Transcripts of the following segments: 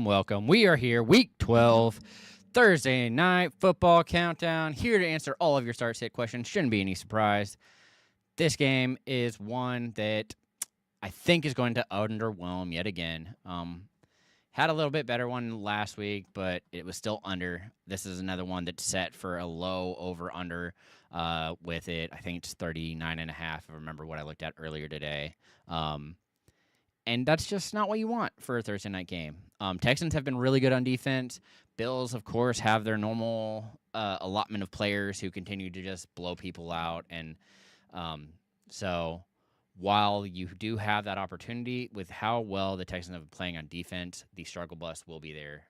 Welcome. We are here, week 12, Thursday night football countdown, here to answer all of your start-sit questions. Shouldn't be any surprise. This game is one that I think is going to underwhelm yet again. Had a little bit better one last week, but it was still under. This is another one that's set for a low over-under with it. I think it's 39.5, if I remember what I looked at earlier today. And that's just not what you want for a Thursday night game. Texans have been really good on defense. Bills, of course, have their normal allotment of players who continue to just blow people out. And so while you do have that opportunity, with how well the Texans have been playing on defense, the struggle bus will be there.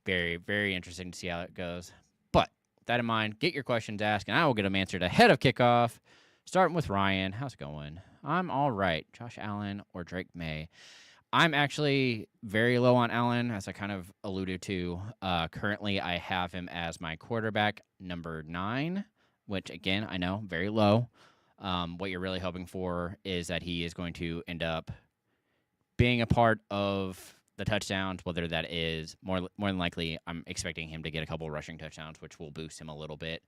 Very, very interesting to see how it goes. But with that in mind, get your questions asked, and I will get them answered ahead of kickoff. Starting with Ryan. How's it going? I'm all right. Josh Allen or Drake May? I'm actually very low on Allen, as I kind of alluded to. Currently, I have him as my quarterback number 9, which, again, I know, very low. What you're really hoping for is that he is going to end up being a part of the touchdowns, whether that is more than likely, I'm expecting him to get a couple rushing touchdowns, which will boost him a little bit.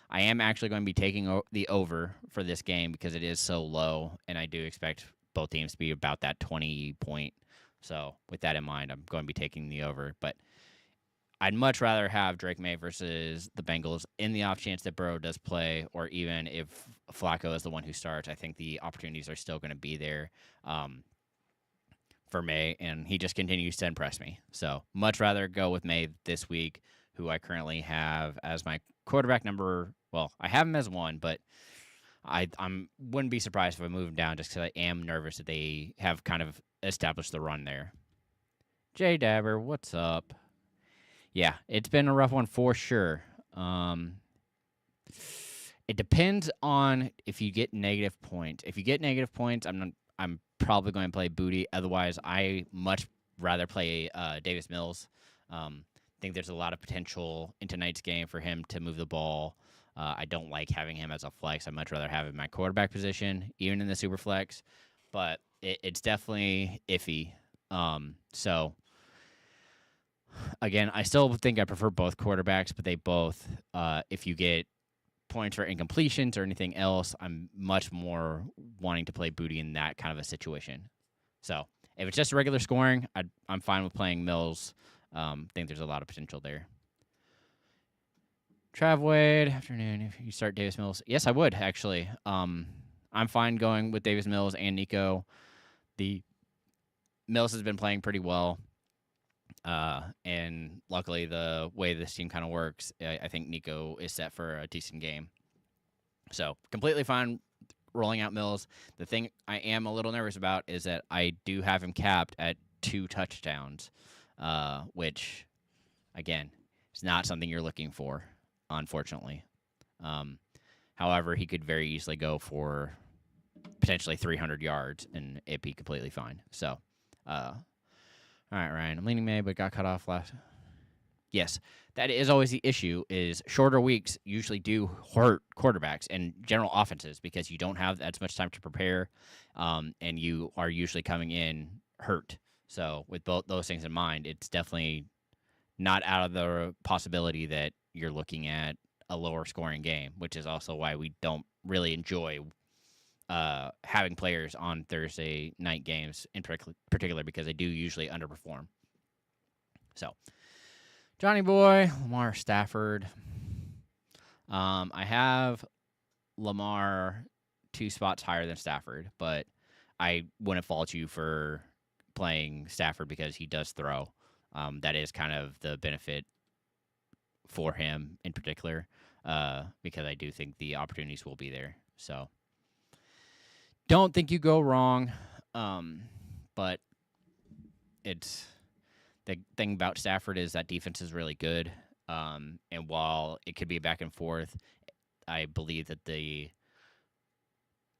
I am actually going to be taking the over for this game because it is so low, and I do expect both teams to be about that 20 point. So with that in mind, I'm going to be taking the over. But I'd much rather have Drake May versus the Bengals in the off chance that Burrow does play, or even if Flacco is the one who starts. I think the opportunities are still going to be there for May, and he just continues to impress me. So much rather go with May this week, who I currently have as my quarterback number. Well, I have him as 1, but I wouldn't be surprised if I move him down just because I am nervous that they have kind of established the run there. Jay Dabber, what's up? Yeah, it's been a rough one for sure. It depends on if you get negative points. If you get negative points, I'm probably going to play Booty. Otherwise, I much rather play Davis Mills. I think there's a lot of potential in tonight's game for him to move the ball. I don't like having him as a flex. I'd much rather have him in my quarterback position, even in the super flex. But it's definitely iffy. So, again, I still think I prefer both quarterbacks, but they both, if you get points for incompletions or anything else, I'm much more wanting to play Booty in that kind of a situation. So, if it's just regular scoring, I'm fine with playing Mills. I think there's a lot of potential there. Trav Wade, afternoon. If you start Davis Mills, yes, I would actually. I'm fine going with Davis Mills and Nico. The Mills has been playing pretty well, and luckily the way this team kind of works, I think Nico is set for a decent game. So completely fine rolling out Mills. The thing I am a little nervous about is that I do have him capped at 2 touchdowns, which, again, is not something you're looking for, unfortunately. However, he could very easily go for potentially 300 yards, and it'd be completely fine. So, all right, Ryan, I'm leaning May, but got cut off last. Yes, that is always the issue, is shorter weeks usually do hurt quarterbacks and general offenses because you don't have as much time to prepare, and you are usually coming in hurt. So with both those things in mind, it's definitely not out of the possibility that you're looking at a lower scoring game, which is also why we don't really enjoy having players on Thursday night games in particular, because they do usually underperform. So, Johnny Boy, Lamar Stafford. I have Lamar 2 spots higher than Stafford, but I wouldn't fault you for playing Stafford because he does throw. That is kind of the benefit for him in particular. because I do think the opportunities will be there. So don't think you go wrong, but it's the thing about Stafford is that defense is really good, and while it could be back and forth, I believe that the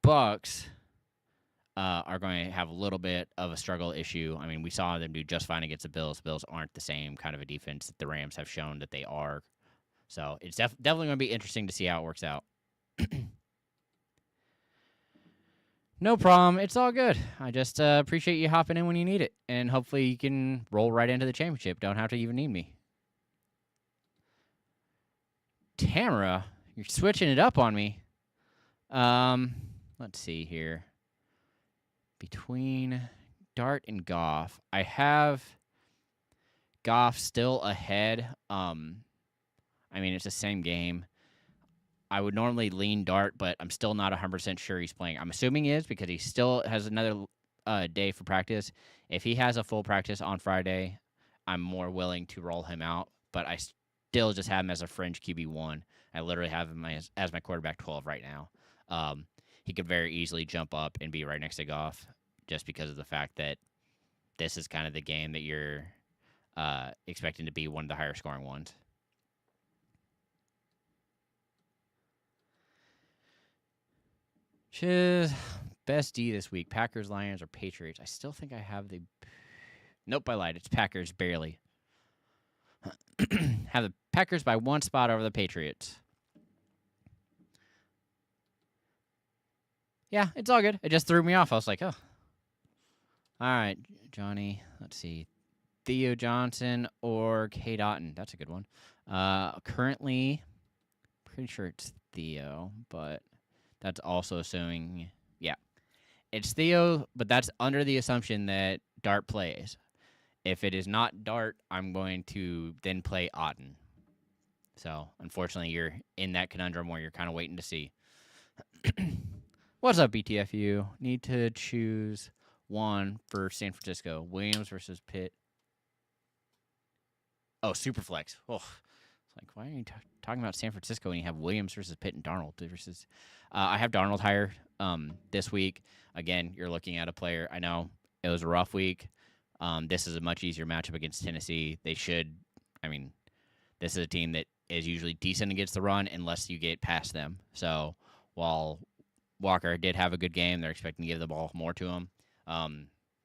Bucks are going to have a little bit of a struggle issue. I mean, we saw them do just fine against the Bills. The Bills aren't the same kind of a defense that the Rams have shown that they are. So it's definitely going to be interesting to see how it works out. No problem. It's all good. I just appreciate you hopping in when you need it. And hopefully you can roll right into the championship. Don't have to even need me. Tamara, you're switching it up on me. Let's see here. Between Dart and Goff, I have Goff still ahead. I mean, it's the same game. I would normally lean Dart, but I'm still not 100% sure he's playing. I'm assuming he is because he still has another day for practice. If he has a full practice on Friday, I'm more willing to roll him out, but I still just have him as a fringe QB1. I literally have him as my quarterback 12 right now. He could very easily jump up and be right next to Goff just because of the fact that this is kind of the game that you're expecting to be one of the higher scoring ones. Best D this week, Packers, Lions, or Patriots. I still think I have the... Nope, I lied. It's Packers, barely. Have the Packers by one spot over the Patriots. Yeah, it's all good. It just threw me off. I was like, oh. All right, Johnny. Let's see. Theo Johnson or K. Dotton. That's a good one. Currently, pretty sure it's Theo, but that's also assuming, yeah. It's Theo, but that's under the assumption that Dart plays. If it is not Dart, I'm going to then play Otten. So, unfortunately, you're in that conundrum where you're kind of waiting to see. What's up, BTFU? Need to choose one for San Francisco. Williams versus Pitt. Oh, Superflex. Oh, it's like, why are you talking about San Francisco when you have Williams versus Pitt and Darnold versus... I have Darnold higher this week. Again, you're looking at a player. I know it was a rough week. This is a much easier matchup against Tennessee. They should... I mean, this is a team that is usually decent against the run unless you get past them. So, while Walker did have a good game, they're expecting to give the ball more to him.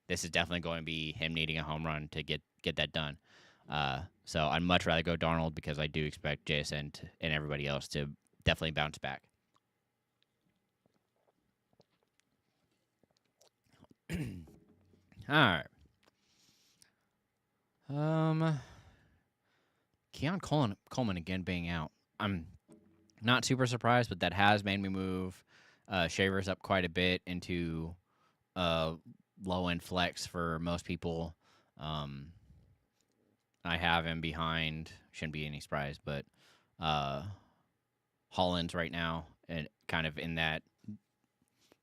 This is definitely going to be him needing a home run to get that done. So I'd much rather go Darnold because I do expect JSN and everybody else to definitely bounce back. All right. Keon Coleman again being out. I'm not super surprised, but that has made me move Shavers up quite a bit into low-end flex for most people. I have him behind, shouldn't be any surprise, but Hollins right now, and kind of in that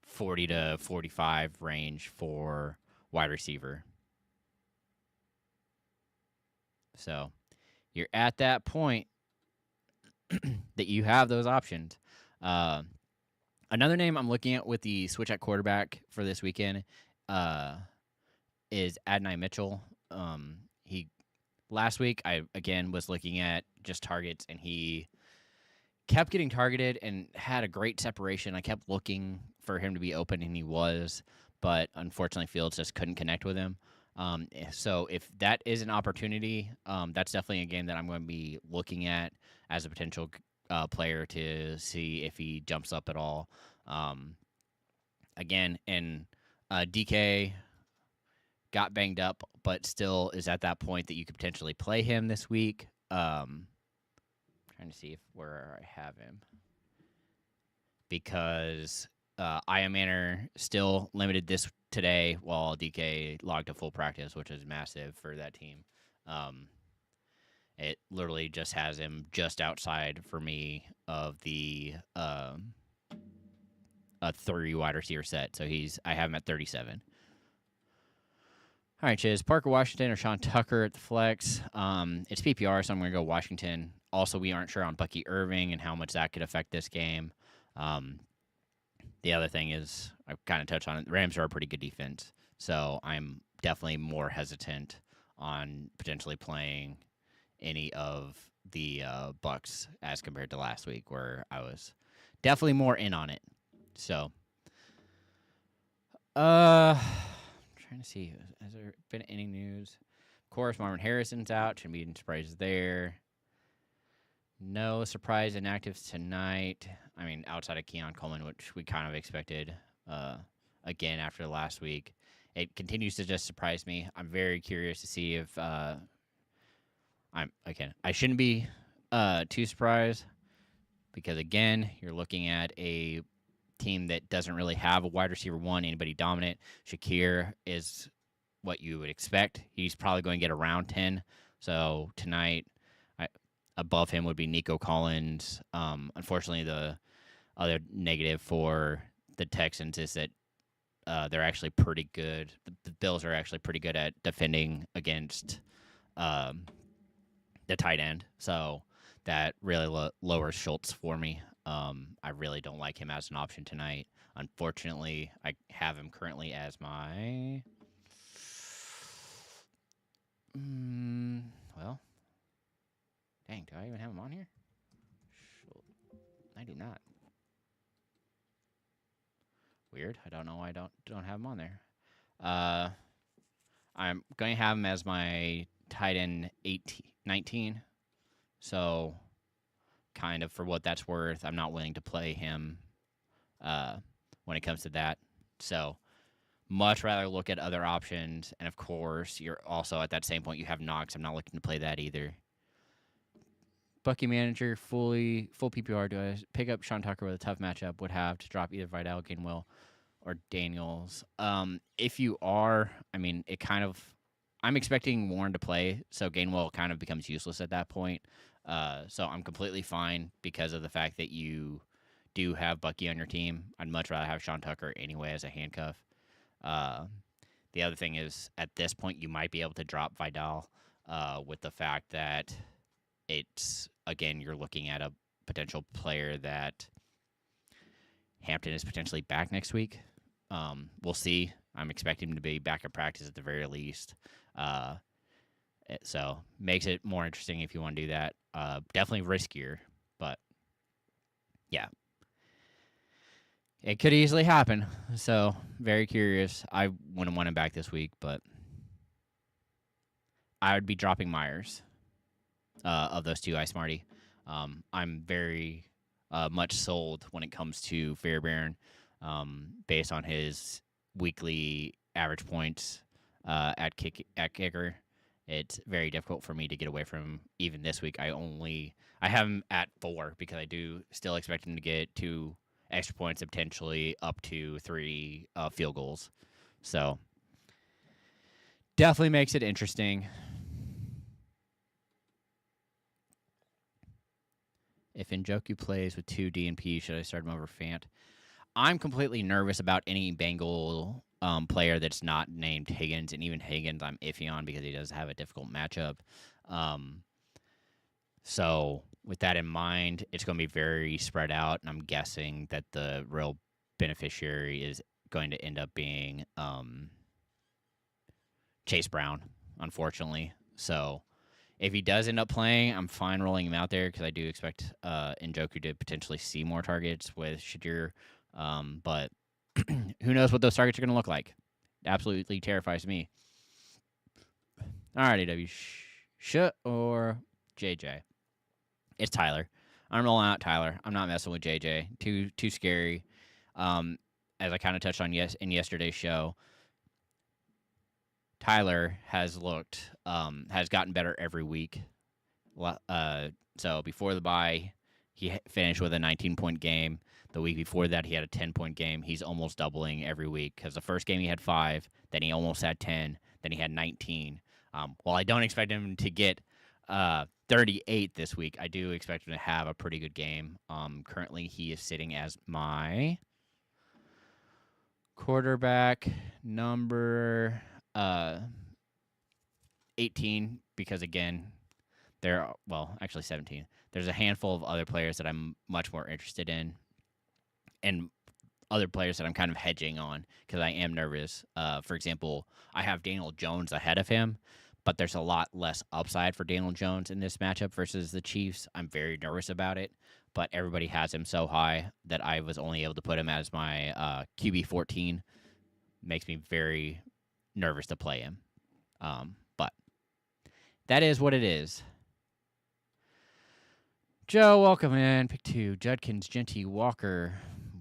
40 to 45 range for wide receiver. So you're at that point that you have those options. Another name I'm looking at with the switch at quarterback for this weekend is Adonai Mitchell. He last week I again was looking at just targets, and he kept getting targeted and had a great separation. I kept looking for him to be open, and he was, but unfortunately Fields just couldn't connect with him. So if that is an opportunity, that's definitely a game that I'm going to be looking at as a potential player to see if he jumps up at all. Again, and DK got banged up, but still is at that point that you could potentially play him this week. Trying to see where I have him, because Aya Manor still limited this today, while DK logged a full practice, which is massive for that team. It literally just has him just outside for me of the a 3 wide receiver set, so I have him at 37. All right, Chiz. Parker Washington or Sean Tucker at the flex. It's PPR, so I'm going to go Washington. Also, we aren't sure on Bucky Irving and how much that could affect this game. The other thing is, I kind of touched on it, the Rams are a pretty good defense, so I'm definitely more hesitant on potentially playing any of the Bucks as compared to last week, where I was definitely more in on it. So, trying to see, has there been any news? Of course, Marvin Harrison's out. Shouldn't be any surprises there. No surprise inactives tonight. I mean, outside of Keon Coleman, which we kind of expected again after last week. It continues to just surprise me. I'm very curious to see if I shouldn't be too surprised because, again, you're looking at a team that doesn't really have a wide receiver one, anybody dominant. Shakir is what you would expect. He's probably going to get around 10. So tonight, above him would be Nico Collins. Unfortunately, the other negative for the Texans is that they're actually pretty good. The Bills are actually pretty good at defending against the tight end. So that really lowers Schultz for me. I really don't like him as an option tonight. Unfortunately, I have him currently as my... well... Dang, do I even have him on here? I do not. Weird. I don't know why I don't have him on there. I'm going to have him as my tight end 19. So, kind of for what that's worth, I'm not willing to play him when it comes to that. So, much rather look at other options. And, of course, you're also at that same point, you have Knox. I'm not looking to play that either. Bucky manager, full PPR. Do I pick up Sean Tucker with a tough matchup? Would have to drop either Vidal, Gainwell, or Daniels. If you are, I mean, it kind of... I'm expecting Warren to play, so Gainwell kind of becomes useless at that point. So I'm completely fine because of the fact that you do have Bucky on your team. I'd much rather have Sean Tucker anyway as a handcuff. The other thing is, at this point, you might be able to drop Vidal with the fact that it's, again, you're looking at a potential player that Hampton is potentially back next week. We'll see. I'm expecting him to be back at practice at the very least. So makes it more interesting if you want to do that. Definitely riskier, but yeah. It could easily happen. So very curious. I wouldn't want him back this week, but I would be dropping Myers. Of those two, Smarty. I'm very much sold when it comes to Fairbairn based on his weekly average points at kicker. It's very difficult for me to get away from him. Even this week, I have him at 4 because I do still expect him to get 2 extra points and potentially up to 3 field goals. So definitely makes it interesting. If Njoku plays with 2 DNP, should I start him over Fant? I'm completely nervous about any Bengal player that's not named Higgins, and even Higgins I'm iffy on because he does have a difficult matchup. So with that in mind, it's going to be very spread out, and I'm guessing that the real beneficiary is going to end up being Chase Brown, unfortunately. So if he does end up playing, I'm fine rolling him out there because I do expect Njoku to potentially see more targets with Shadir. But who knows what those targets are going to look like. It absolutely terrifies me. All right, AW. Or JJ? It's Tyler. I'm rolling out Tyler. I'm not messing with JJ. Too scary. As I kind of touched on in yesterday's show, Tyler has gotten better every week. So before the bye, he finished with a 19-point game. The week before that, he had a 10-point game. He's almost doubling every week because the first game he had 5, then he almost had 10, then he had 19. While I don't expect him to get 38 this week, I do expect him to have a pretty good game. Currently, he is sitting as my quarterback number 18 because, again, actually 17. There's a handful of other players that I'm much more interested in, and other players that I'm kind of hedging on because I am nervous. For example, I have Daniel Jones ahead of him, but there's a lot less upside for Daniel Jones in this matchup versus the Chiefs. I'm very nervous about it, but everybody has him so high that I was only able to put him as my QB 14. Makes me very nervous to play him. But that is what it is. Joe, welcome in. Pick 2. Judkins, Genty, Walker.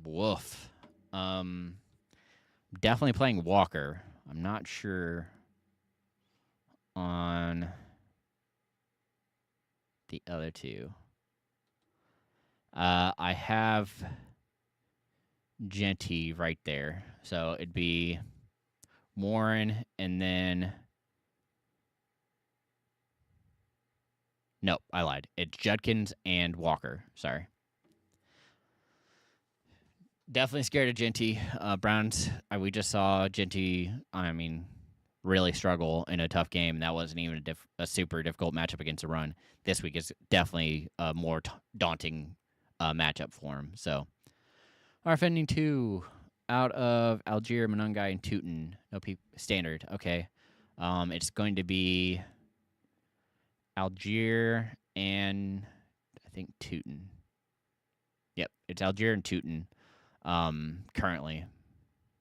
Woof. Definitely playing Walker. I'm not sure on the other two. I have Genty right there. So it'd be Warren and then... Nope, I lied. It's Judkins and Walker. Sorry. Definitely scared of Genty. Browns, we just saw Genty, really struggle in a tough game. That wasn't even a super difficult matchup against the run. This week is definitely a more daunting matchup for him. So, our offending 2 out of Algier, Monungai, and Tootin. No standard. Okay. It's going to be Algier and I think Tootin. Yep, it's Algier and Tootin currently.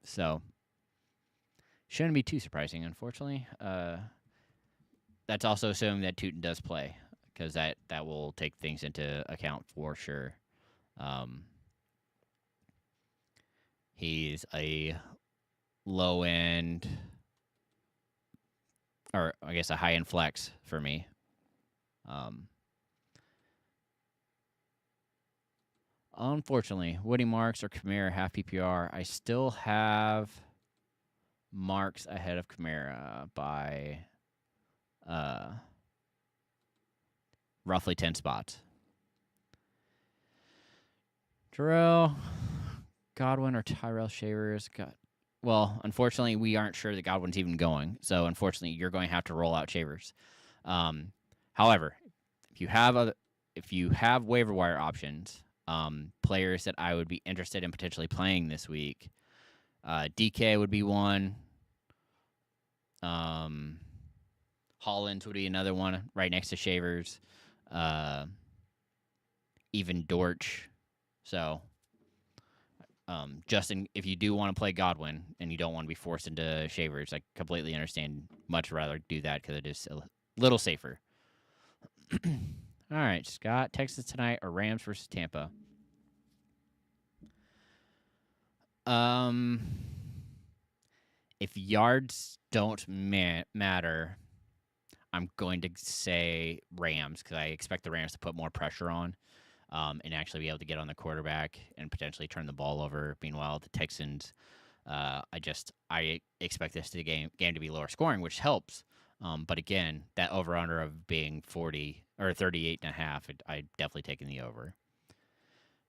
So, shouldn't be too surprising, unfortunately. That's also assuming that Tootin does play, because that will take things into account for sure. He's a low end, or I guess a high end flex for me. Unfortunately, Woody Marks or Kamara half PPR. I still have Marks ahead of Kamara by roughly 10 spots. Terrell, Godwin, or Tyrell Shavers. Well, unfortunately, we aren't sure that Godwin's even going. So, unfortunately, you're going to have to roll out Shavers. However, if you have waiver wire options, players that I would be interested in potentially playing this week, DK would be one. Hollins would be another one right next to Shavers. Even Dortch. So, Justin, if you do want to play Godwin and you don't want to be forced into Shavers, I completely understand. Much rather do that because it is a little safer. All right, Scott, Texas tonight or Rams versus Tampa? If yards don't matter, I'm going to say Rams because I expect the Rams to put more pressure on and actually be able to get on the quarterback and potentially turn the ball over. Meanwhile, the Texans, I expect this game to be lower scoring, which helps. But again, that over-under of being 40 or 38.5, I definitely taking the over.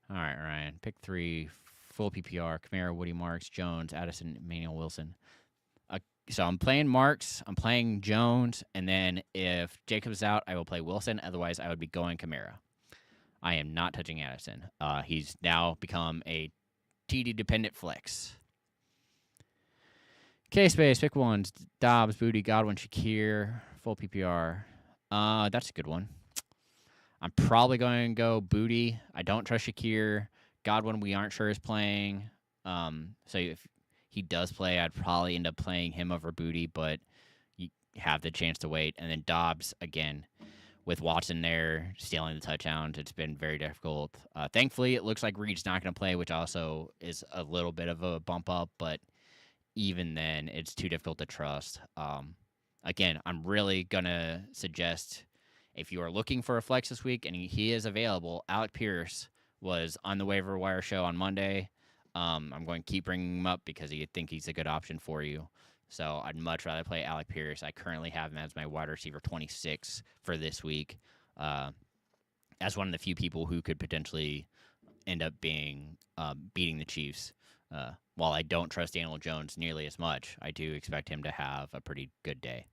All right, Ryan. Pick 3, full PPR, Kamara, Woody Marks, Jones, Addison, Emmanuel Wilson. So I'm playing Marks, I'm playing Jones, and then if Jacob's out, I will play Wilson. Otherwise, I would be going Kamara. I am not touching Addison. He's now become a TD-dependent flex. K-Space, pick 1. Dobbs, Booty, Godwin, Shakir, full PPR. That's a good one. I'm probably going to go Booty. I don't trust Shakir. Godwin, we aren't sure is playing. So if he does play, I'd probably end up playing him over Booty, but you have the chance to wait. And then Dobbs, again, with Watson there stealing the touchdowns, it's been very difficult. Thankfully, it looks like Reed's not going to play, which also is a little bit of a bump up, but even then, it's too difficult to trust. Again, I'm really going to suggest if you are looking for a flex this week and he is available, Alec Pierce was on the waiver wire show on Monday. I'm going to keep bringing him up because I think he's a good option for you. So I'd much rather play Alec Pierce. I currently have him as my wide receiver 26 for this week, as one of the few people who could potentially end up being beating the Chiefs. While I don't trust Daniel Jones nearly as much, I do expect him to have a pretty good day.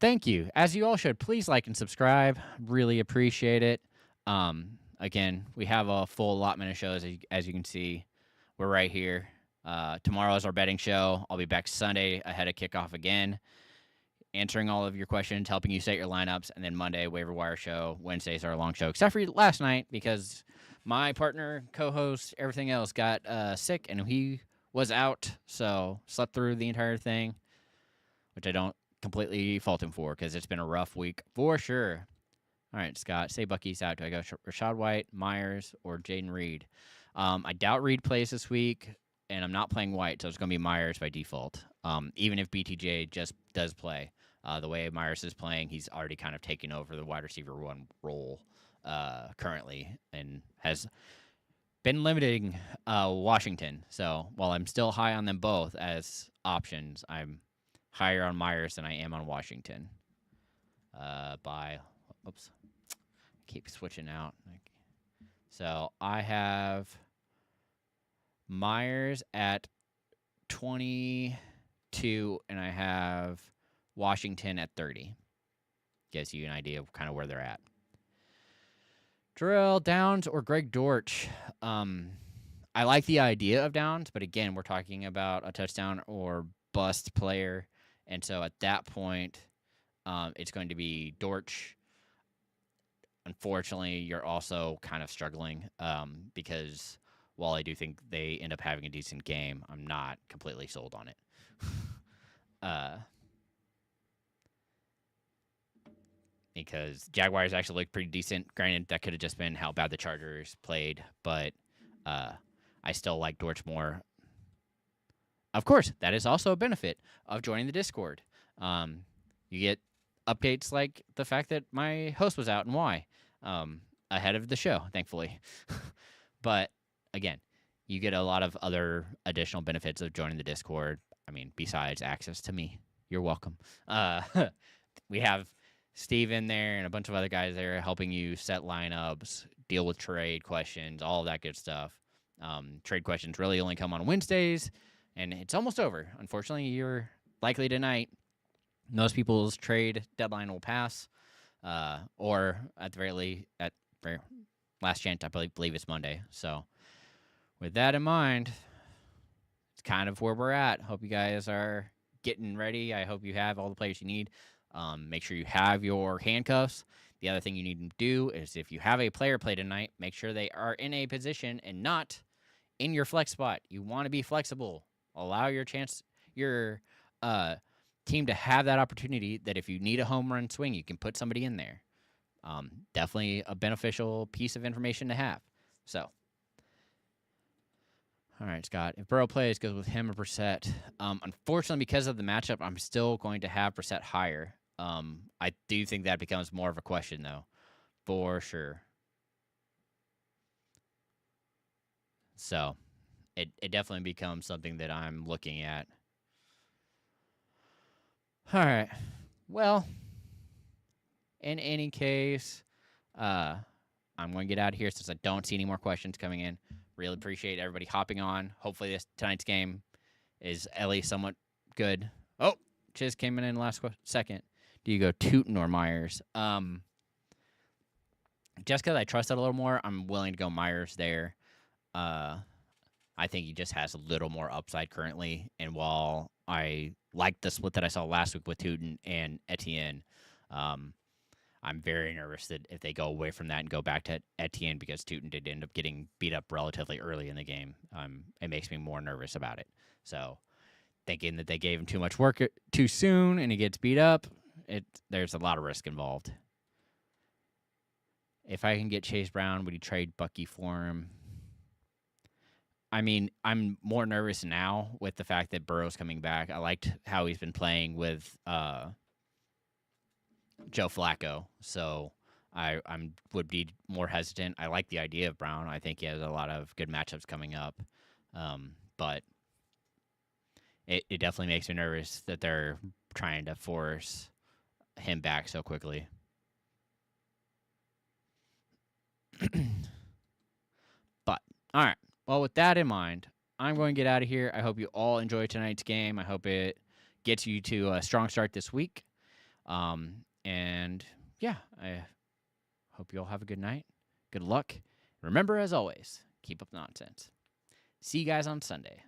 Thank you. As you all should, please like and subscribe. Really appreciate it. Again, we have a full allotment of shows, as you can see. We're right here. Tomorrow is our betting show. I'll be back Sunday ahead of kickoff again, answering all of your questions, helping you set your lineups, and then Monday, waiver wire show. Wednesdays are a long show, except for last night because my partner, co-host, everything else got sick, and he was out, so slept through the entire thing, which I don't completely fault him for because it's been a rough week for sure. All right, Scott, say Bucky's out. Do I go Rashad White, Myers, or Jaden Reed? I doubt Reed plays this week, and I'm not playing White, so it's going to be Myers by default. Even if BTJ just does play, the way Myers is playing, he's already kind of taken over the wide receiver one role currently and has been limiting Washington. So while I'm still high on them both as options, I'm higher on Myers than I am on Washington. Oops. Keep switching out. So I have Myers at 22, and I have Washington at 30. Gives you an idea of kind of where they're at. Drill, Downs, or Greg Dortch? I like the idea of Downs, but again, we're talking about a touchdown or bust player. And so at that point, it's going to be Dortch. Unfortunately, you're also kind of struggling because while I do think they end up having a decent game, I'm not completely sold on it. Because Jaguars actually look pretty decent. Granted, that could have just been how bad the Chargers played, but I still like Dortch more. Of course, that is also a benefit of joining the Discord. You get updates like the fact that my host was out and why ahead of the show, thankfully. But again, you get a lot of other additional benefits of joining the Discord. I mean, besides access to me, you're welcome. We have Steve in there and a bunch of other guys there helping you set lineups, deal with trade questions, all of that good stuff. Trade questions really only come on Wednesdays, and it's almost over. Unfortunately, you're likely tonight. Most people's trade deadline will pass, or at the very last chance, I believe it's Monday. So with that in mind, it's kind of where we're at. Hope you guys are getting ready. I hope you have all the players you need. Make sure you have your handcuffs. The other thing you need to do is if you have a player play tonight, make sure they are in a position and not in your flex spot. You want to be flexible. Allow your team to have that opportunity that if you need a home run swing, you can put somebody in there. Definitely a beneficial piece of information to have. So, all right, Scott. If Burrow plays, goes with him or Brissett. Unfortunately, because of the matchup, I'm still going to have Brissett higher. I do think that becomes more of a question, though, for sure. So, it definitely becomes something that I'm looking at. All right. Well, in any case, I'm going to get out of here since I don't see any more questions coming in. Really appreciate everybody hopping on. Hopefully tonight's game is at least somewhat good. Oh, Chiz came in last second. Do you go Tootin or Myers? Just because I trust it a little more, I'm willing to go Myers there. I think he just has a little more upside currently. And while I like the split that I saw last week with Tootin and Etienne, I'm very nervous that if they go away from that and go back to Etienne because Tootin did end up getting beat up relatively early in the game, it makes me more nervous about it. So thinking that they gave him too much work too soon and he gets beat up, there's a lot of risk involved. If I can get Chase Brown, would you trade Bucky for him? I mean, I'm more nervous now with the fact that Burrow's coming back. I liked how he's been playing with Joe Flacco, so I would be more hesitant. I like the idea of Brown. I think he has a lot of good matchups coming up, but it definitely makes me nervous that they're trying to force him back so quickly. But, all right. Well, with that in mind, I'm going to get out of here. I hope you all enjoy tonight's game. I hope it gets you to a strong start this week. And yeah, I hope you all have a good night. Good luck. Remember, as always, keep up the nonsense. See you guys on Sunday.